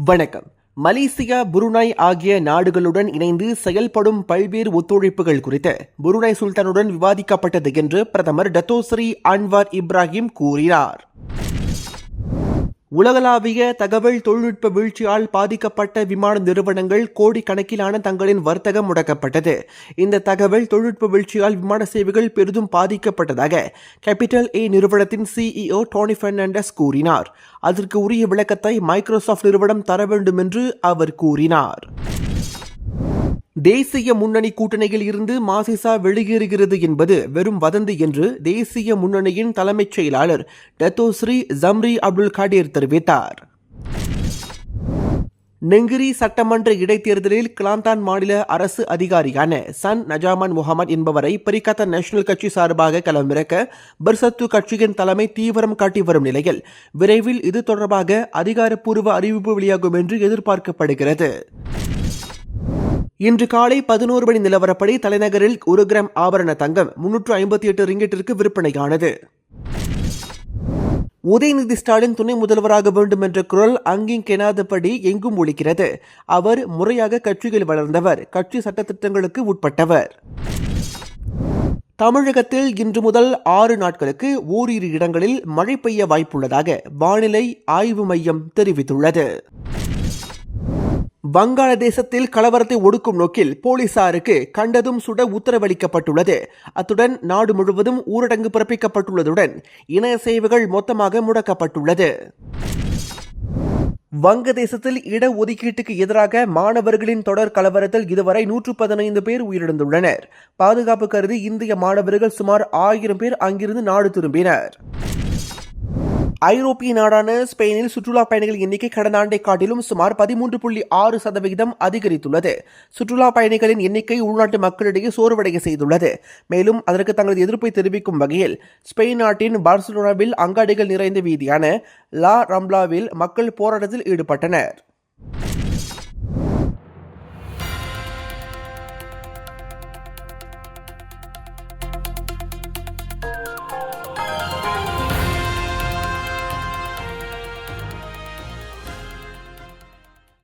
வணக்கம். மலேசியா, புருனாய் ஆகிய நாடுகளுடன் இணைந்து செயல்படும் பல்வேறு ஒத்துழைப்புகள் குறித்து புருனாய் சுல்தானுடன் விவாதிக்கப்பட்டது என்று பிரதமர் டத்தோஸ்ரீ அன்வார் இப்ராஹிம் கூறினார். உலகளாவிய தகவல் தொழில்நுட்ப வீழ்ச்சியால் பாதிக்கப்பட்ட விமான நிறுவனங்கள் கோடிக்கணக்கிலான தங்களின் வர்த்தகம் முடக்கப்பட்டது. இந்த தகவல் தொழில்நுட்ப வீழ்ச்சியால் விமான சேவைகள் பெரிதும் பாதிக்கப்பட்டதாக கேபிட்டல் ஏ நிறுவனத்தின் CEO டோனி பெர்னாண்டஸ் கூறினார். அதற்கு உரிய விளக்கத்தை மைக்ரோசாஃப்ட் நிறுவனம் தர வேண்டும் என்று அவர் கூறினார். தேசிய முன்னணி கூட்டணியில் இருந்து மாசிசா வெளியேறுகிறது என்பது வெறும் வதந்தி என்று தேசிய முன்னணியின் தலைமைச் செயலாளர் டத்தோஸ்ரீ ஜம்ரி அப்துல் காடீர் தெரிவித்தார். நெங்கிரி சட்டமன்ற இடைத்தேர்தலில் கிளாந்தான் மாநில அரசு அதிகாரியான சன் நஜாமான் முகமது என்பவரை பரிகத்தா நேஷனல் கட்சி சார்பாக களமிறக்க பர்சத்து கட்சியின் தலைமை தீவிரம் காட்டி வரும் நிலையில் விரைவில் இது தொடர்பாக அதிகாரப்பூர்வ அறிவிப்பு வெளியாகும் என்று எதிர்பார்க்கப்படுகிறது. இன்று காலை 11 மணி நிலவரப்படி தலைநகரில் 1 கிராம் ஆபரண தங்கம் 358 ரிங்கெட்டிற்கு விற்பனையானது. உதயநிதி ஸ்டாலின் துணை முதல்வராக வேண்டும் என்ற குரல் அங்கிங்கெனாதபடி எங்கும் ஒலிக்கிறது. அவர் முறையாக கட்சியில் வளர்ந்தவர், கட்சி சட்டத்திட்டங்களுக்கு உட்பட்டவர். தமிழகத்தில் இன்று முதல் 6 நாட்களுக்கு ஓரிரு இடங்களில் மழை பெய்ய வாய்ப்புள்ளதாக வானிலை ஆய்வு மையம் தெரிவித்துள்ளது. வங்காளதேசத்தில் கலவரத்தை ஒடுக்கும் நோக்கில் போலீசாருக்கு கண்டதும் சுட உத்தரவளிக்கப்பட்டுள்ளது. அத்துடன் நாடு முழுவதும் ஊரடங்கு பிறப்பிக்கப்பட்டுள்ளதுடன் இணைய சேவைகள் மொத்தமாக முடக்கப்பட்டுள்ளது. வங்கதேசத்தில் இடஒதுக்கீட்டுக்கு எதிராக மாணவர்களின் தொடர் கலவரத்தில் இதுவரை 115 பேர் உயிரிழந்துள்ளனர். பாதுகாப்பு கருதி இந்திய மாணவர்கள் சுமார் 1000 பேர் அங்கிருந்து நாடு திரும்பினர். ஐரோப்பிய நாடான ஸ்பெயினில் சுற்றுலா பயணிகள் எண்ணிக்கை கடந்த ஆண்டை காட்டிலும் சுமார் 13.6% அதிகரித்துள்ளது. சுற்றுலா பயணிகளின் எண்ணிக்கை உள்நாட்டு மக்களிடையே சோர்வடைய செய்துள்ளது. மேலும் அதற்கு தங்களது எதிர்ப்பை தெரிவிக்கும் வகையில் ஸ்பெயின் நாட்டின் பார்சிலோனாவில் அங்காடிகள் நிறைந்த வீதியான லா ரம்ப்லாவில் மக்கள் போராட்டத்தில் ஈடுபட்டனர்.